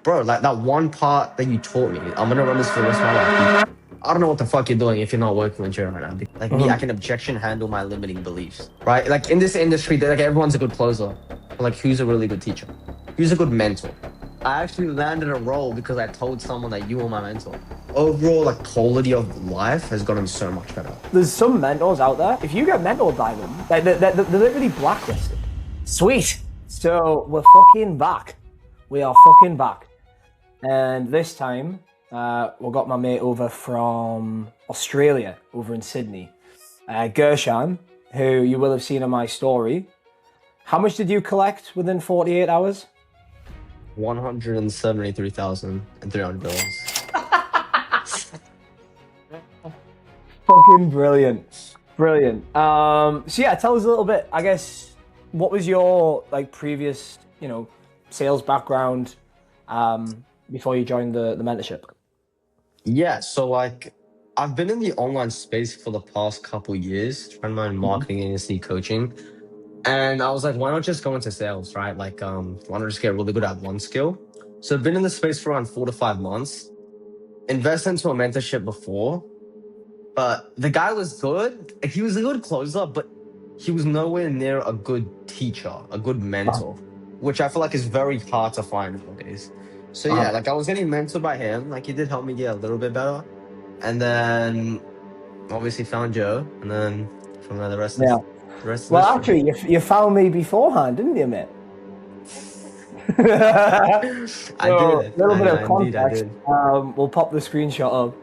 bro, like that one part that you taught me, I'm gonna run this for the rest of my life. I don't know what the fuck you're doing if you're not working on Jira right now. Like me, I Mhm. can objection handle my limiting beliefs, right? Like in this industry, like everyone's a good closer. But like, who's a really good teacher? Who's a good mentor? I actually landed a role because I told someone that you were my mentor. Overall, like quality of life has gotten so much better. There's some mentors out there. If you get mentored by them, like they're literally blacklisted. Sweet. So we're fucking back. We are fucking back. And this time, we got my mate over from Australia, over in Sydney, Gershan, who you will have seen in my story. How much did you collect within 48 hours? $173,300. Fucking brilliant. Brilliant. So yeah, tell us a little bit, I guess, what was your like previous, sales background before you joined the mentorship? Yeah, so like I've been in the online space for the past couple years, trying my own Mhm. marketing agency coaching. And I was like, why not just go into sales, right? Like, why not just get really good at one skill? So I've been in the space for around 4 to 5 months. Invested into a mentorship before, but the guy was good. He was a good closer, but he was nowhere near a good teacher, a good mentor, which I feel like is very hard to find nowadays. So yeah, Uh-huh. like I was getting mentored by him. Like he did help me get a little bit better. And then obviously found Joe, and then from there Yeah. the rest is Well, history. actually, you found me beforehand, didn't you, mate? I So, did. a little bit of Indeed, I context. did. We'll pop the screenshot up.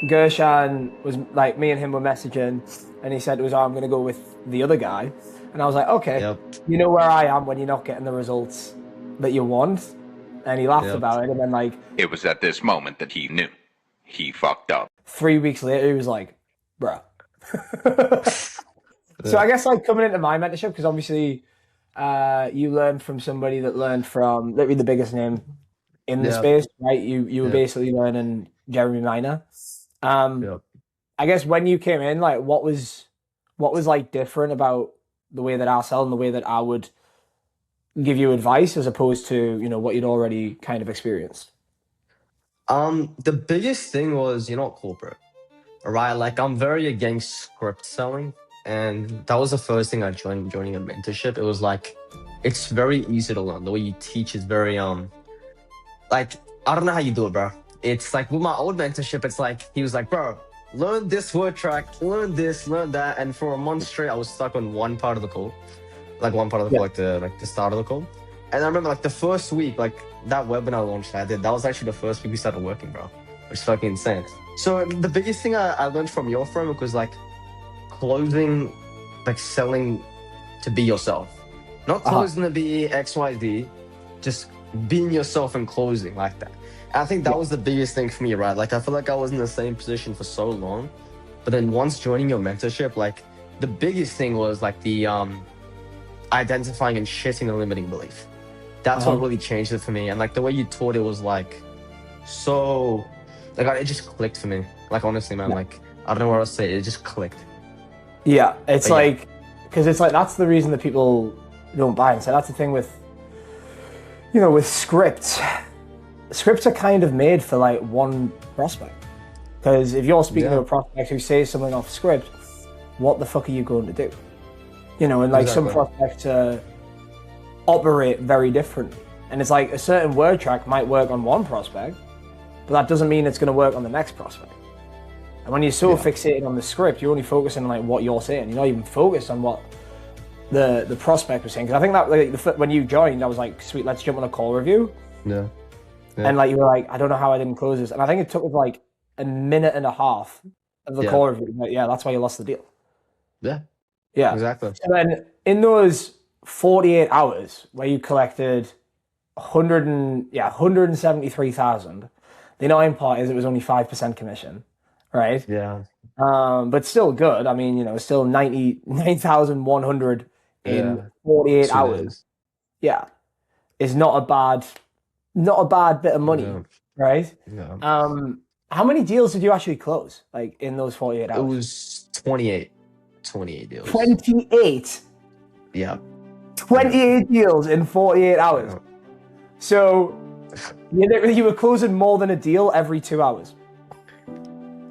Gershan was like, me and him were messaging, and he said it was, oh, I'm going to go with the other guy. And I was like, okay, Yep. you know where I am when you're not getting the results that you want. And he laughed Yep. about it. And then, like, It was at this moment that he knew. He fucked up. 3 weeks later, he was like, bruh. So, Yeah. I guess, like, coming into my mentorship, because obviously you learned from somebody that learned from literally the biggest name in the Yep. space, right? You were Yep. basically learning Jeremy Minor. Um, Yep. I guess when you came in, like what was like different about the way that I sell and the way that I would give you advice as opposed to, what you'd already kind of experienced? The biggest thing was you're not corporate, right? Like I'm very against script selling, and that was the first thing I joining a mentorship. It was like it's very easy to learn. The way you teach is very like I don't know how you do it, bro. It's like with my old mentorship, it's like he was like, bro, learn this word track, learn this, learn that, and for a month straight, I was stuck on one part of the call, like one part of the Yeah. call, like the start of the call. And I remember like the first week, like that webinar launch that I did, that was actually the first week we started working, bro, which is fucking insane. So the biggest thing I learned from your framework was like closing, like selling to be yourself, not Uh-huh. closing to be XYZ, just being yourself and closing like that. And I think that Yeah. was the biggest thing for me, right? Like I feel like I was in the same position for so long, but then once joining your mentorship, like the biggest thing was like the identifying and shitting the limiting belief. That's what Uh-huh. really changed it for me. And like the way you taught it was like so, like it just clicked for me. Like honestly, man, Yeah. like I don't know what else to say. It just clicked. Yeah, it's But yeah, like because it's like that's the reason that people don't buy. And so that's the thing with with scripts. Scripts are kind of made for like one prospect. Because if you're speaking to yeah, a prospect who says something off script, what the fuck are you going to do? And like some exactly. prospects operate very differently. And it's like a certain word track might work on one prospect, but that doesn't mean it's going to work on the next prospect. And when you're so Yeah, fixated on the script, you're only focusing on like what you're saying. You're not even focused on what the prospect was saying. Because I think that like when you joined, I was like, sweet, let's jump on a call review. yeah, yeah, And like you were like, I don't know how I didn't close this. And I think it took like a minute and a half of the yeah, call review. Like, yeah, that's why you lost the deal. yeah, Yeah. exactly. So then in those 48 hours where you collected 173,000, the annoying part is it was only 5% commission, right? Yeah, But still good. I mean, still 99,100 in yeah. 48 2 hours. days. Yeah. Is not a bad bit of money, Yeah, right? yeah. How many deals did you actually close like in those 48 It hours? was 28 deals. 28. Yeah, yeah, 28 deals in 48 hours. yeah. So You were closing more than a deal every 2 hours.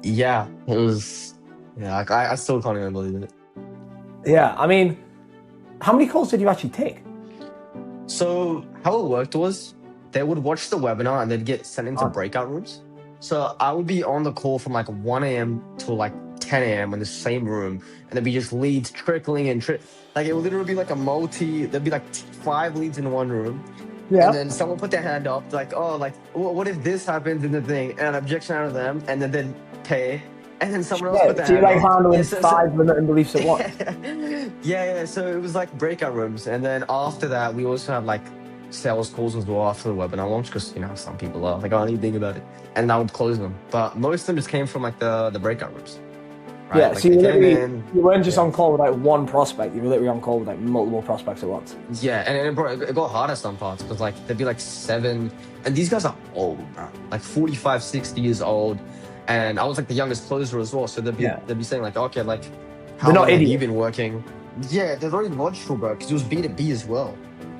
Yeah, it was. Yeah, like, I still can't even believe it. Yeah, I mean, how many calls did you actually take? So how it worked was they would watch the webinar and they'd get sent into Oh. breakout rooms. So I would be on the call from like 1 a.m. to like 10 a.m. in the same room, and there'd be just leads trickling and like it would literally be like a there'd be like 5 leads in one room. Yeah. And then someone put their hand up, like, oh, like, what if this happens in the thing? And an objection out of them, and then they'd pay. And then someone else put their So you're hand like up. handling Yeah, 5 limiting beliefs at once. yeah. So it was like breakout rooms. And then after that, we also have like sales calls as well after the webinar launch, because, you know, some people are like, oh, I need to think about it. And I would close them. But most of them just came from like the breakout rooms. Right? Yeah, like so you they came literally in, you weren't just yeah. on call with like one prospect. You were literally on call with like multiple prospects at once. Yeah, and it got harder some parts, because like there'd be like 7, and these guys are old, bro, like 45, 60 years old, and I was like the youngest closer as well. So they'd be saying like, okay, like, how They're not long have you idiots. been working? Yeah, they're very logical, bro, because it was B2B as well,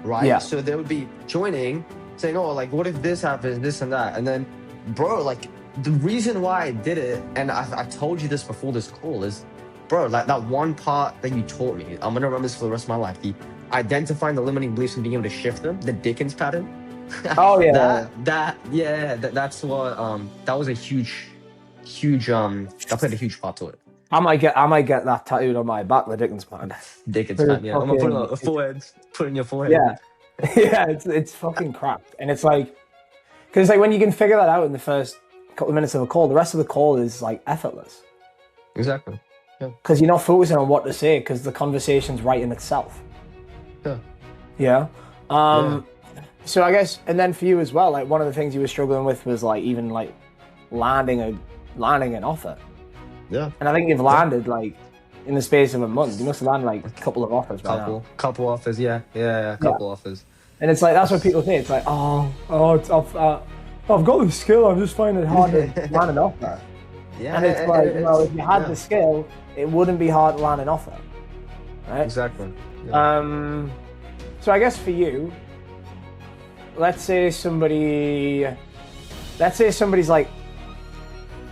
right? Yeah. So they would be joining, saying, oh, like, what if this happens, this and that, and then, bro, like, the reason why I did it, and I told you this before this call, is, bro, like that one part that you taught me, I'm gonna remember this for the rest of my life. The identifying the limiting beliefs and being able to shift them, the Dickens pattern. Oh yeah. That's what that was a huge that played a huge part to it. I might get that tattooed on my back, the Dickens pattern. Dickens Pretty pattern, yeah. I'm gonna put it on the fucking- forehead. Put it in your forehead. Yeah. Yeah, it's fucking crap. And it's like, because like when you can figure that out in the first couple of minutes of a call, the rest of the call is like effortless. Exactly. Because you're not focusing on what to say, because the conversation's right in itself. Yeah. Yeah. So I guess, and then for you as well, like one of the things you were struggling with was like even like landing an offer. Yeah. And I think you've landed like in the space of a month. You must have landed like a couple of offers by now. Couple offers, yeah, couple offers. And it's like, that's what people say. It's like, I've got the skill. I'm just finding it hard to land an offer. Yeah, And it's like, well, if you had the skill, it wouldn't be hard to land an offer, right? Exactly. Yeah. So I guess for you, let's say somebody's like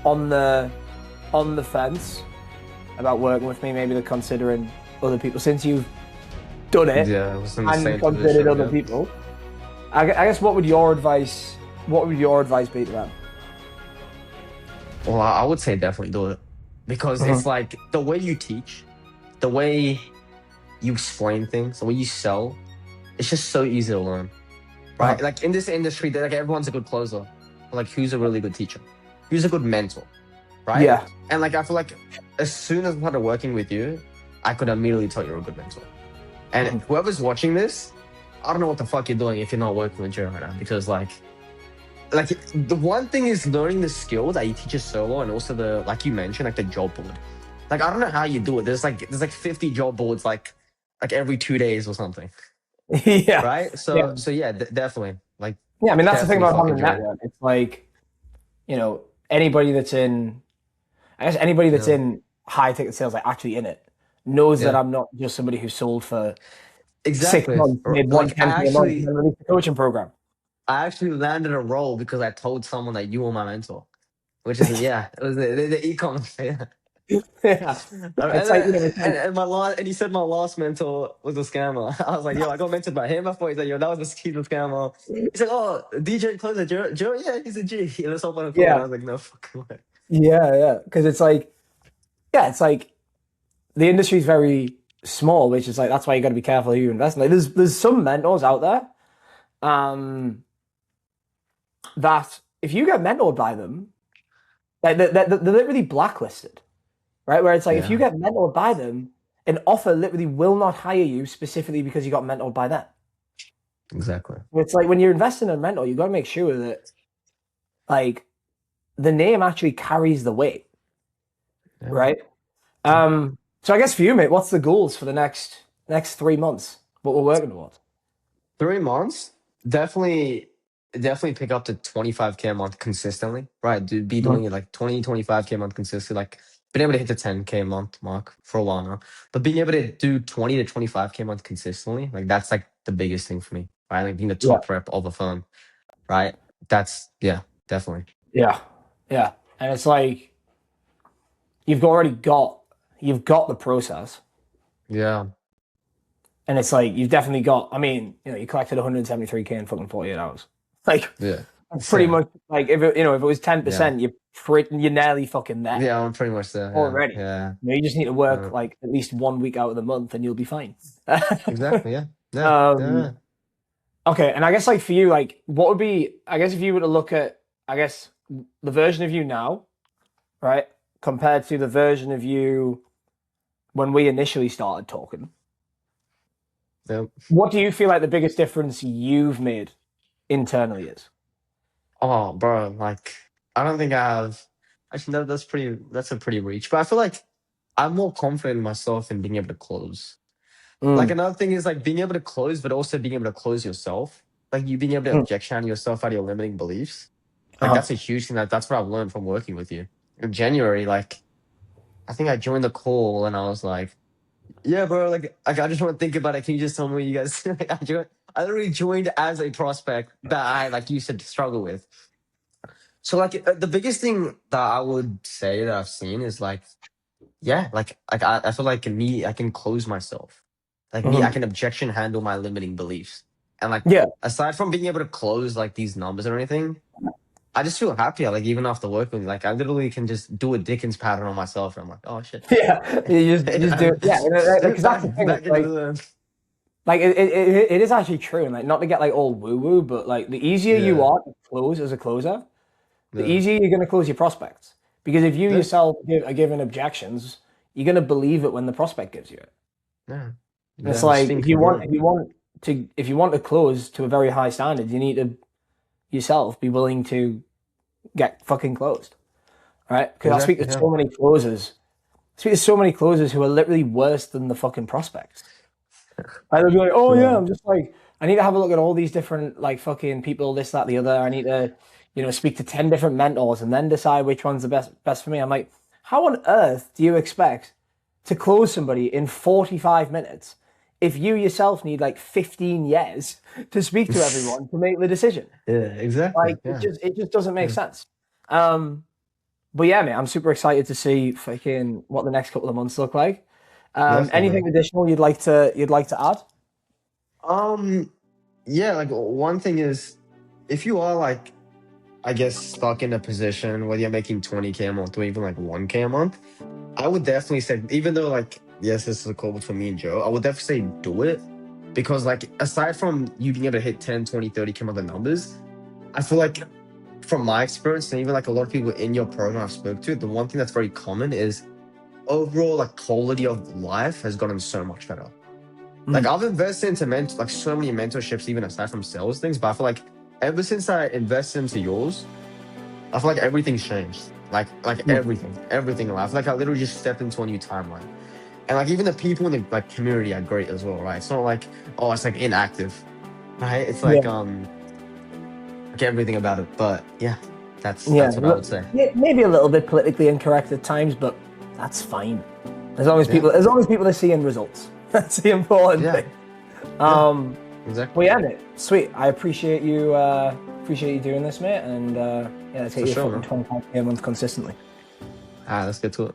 on the fence about working with me. Maybe they're considering other people, since you've done it Yeah, it was in the and same considered position, other yeah. people. I guess what would your advice be to them? Well, I would say definitely do it, because it's like the way you teach, the way you explain things, the way you sell, it's just so easy to learn, right? Uh-huh. Like in this industry, like everyone's a good closer. But like, who's a really good teacher? Who's a good mentor, right? Yeah. And like, I feel like as soon as I started working with you, I could immediately tell you're a good mentor. And whoever's watching this, I don't know what the fuck you're doing if you're not working with Joe right now, because like the one thing is learning the skill that you teach us solo, and also the, like you mentioned, like the job board. Like, I don't know how you do it. There's like 50 job boards like every 2 days or something, Yeah. right? So yeah, definitely. Like, Yeah, I mean, that's the thing about having a Definitely fucking network. It's like, you know, anybody that's in high ticket sales, like actually in it, knows that Yeah. I'm not just somebody who sold for exactly. 6 months, made Like, 110K a month, and then released a coaching program. I actually landed a role because I told someone that you were my mentor, which is yeah, it was the e-commerce. Yeah. Yeah. It's like, you know, it's like, And he said my last mentor was a scammer. I was like, yo, I got mentored by him before. He's like, yo, that was he's a scammer. He's like, oh, DJ closer, Joe, yeah, he's a G. Let's hop on a call. Yeah. I was like, no fucking way. yeah, because it's like, it's like the industry's very small, which is like, that's why you got to be careful who you invest in. Like, there's some mentors out there, that if you get mentored by them, like they're literally blacklisted, right? Where it's like, if you get mentored by them, an offer literally will not hire you specifically because you got mentored by them. Exactly. It's like, when you're investing in a mentor, you got to make sure that like the name actually carries the weight, right? So I guess for you, mate, what's the goals for the next 3 months? What we're working towards? 3 months, definitely pick up to 25K a month consistently, right? Dude, be doing it like 20, 25K a month consistently, like been able to hit the 10K a month mark for a while now, but being able to do 20 to 25K a month consistently, like that's like the biggest thing for me, right? Like being the top rep of a firm, right? That's yeah, definitely. Yeah, yeah, and it's like you've got the process, Yeah, and it's like you've definitely got. I mean, you collected 173K in fucking 48 hours. Like yeah, pretty same. much like if it was 10%, you're nearly fucking there Yeah, I'm pretty much there. already. Yeah, You just need to work yeah. like at least 1 week out of the month, and you'll be fine. Exactly. Yeah, yeah, um, yeah. okay, and I guess like for you, like what would be? I guess if you were to look at, I guess the version of you now, right, compared to the version of you when we initially started talking, Yeah. what do you feel like the biggest difference you've made internally is? Oh, bro, like I don't think I have. Actually, no, that's pretty. That's a pretty reach. But I feel like I'm more confident in myself in being able to close. Like Mm, another thing is like being able to close, but also being able to close yourself. Like you being able to mm, objection yourself out of your limiting beliefs. Like uh-huh. that's a huge thing. That's what I've learned from working with you. In January, like I think I joined the call and I was like, "Yeah, bro. Like I just want to think about it. Can you just tell me what you guys?" I literally joined as a prospect that I, like you said, struggle with. So like the biggest thing that I would say that I've seen is like, yeah, like I feel like me, I can close myself. Like me, I Mhm. can objection handle my limiting beliefs. And like Yeah, aside from being able to close like these numbers or anything, I just feel happier. Like even after working, like I literally can just do a Dickens pattern on myself, and I'm like, oh shit. yeah. You just do it. Yeah, because that's back the thing. back It's into like the it is actually true, and like not to get like all woo woo, but like the easier you yeah are to close as a closer, the yeah easier you're going to close your prospects. Because if you yeah yourself are given objections, you're going to believe it when the prospect gives you it. yeah And it's yeah. Just like being congruent. if you want to close to a very high standard, you need to yourself be willing to get fucking closed, right? Because I speak Exactly. to Yeah. so many closers. I speak to so many closers who are literally worse than the fucking prospects. Like they'll be like, "Oh yeah," Yeah. I'm just like, I need to have a look at all these different like fucking people, this, that, the other. I need to, speak to 10 different mentors and then decide which one's the best for me. I'm like, how on earth do you expect to close somebody in 45 minutes if you yourself need like 15 years to speak to everyone to make the decision? Yeah. Exactly. Like Yeah. it just doesn't make Yeah. sense. Um, but yeah, mate, I'm super excited to see fucking what the next couple of months look like. Definitely. Anything additional you'd like to add? Yeah, like one thing is if you are like I guess stuck in a position whether you're making 20K a month or even like 1K a month, I would definitely say even though like yes, this is a call between me and Joe, I would definitely say do it. Because like aside from you being able to hit 10, 20, 30K month numbers, I feel like from my experience and even like a lot of people in your program I've spoke to, the one thing that's very common is overall like quality of life has gotten so much better. Like Mm. I've invested into like so many mentorships, even aside from sales things. But I feel like ever since I invested into yours, I feel like everything's changed. Like Mm. everything in life. I feel like I literally just stepped into a new timeline. And like even the people in the like community are great as well, right? It's not like oh, it's like inactive, right? It's Yeah, like everything about it. But yeah, yeah. that's what I would say. Maybe a little bit politically incorrect at times, but that's fine. Yeah, As long as people are seeing results, that's the important yeah, thing. yeah, Um, well, exactly. yeah, mate. Sweet. I appreciate you doing this, mate, and yeah, take For your sure, fucking man. 25K a month consistently. All right, let's get to it.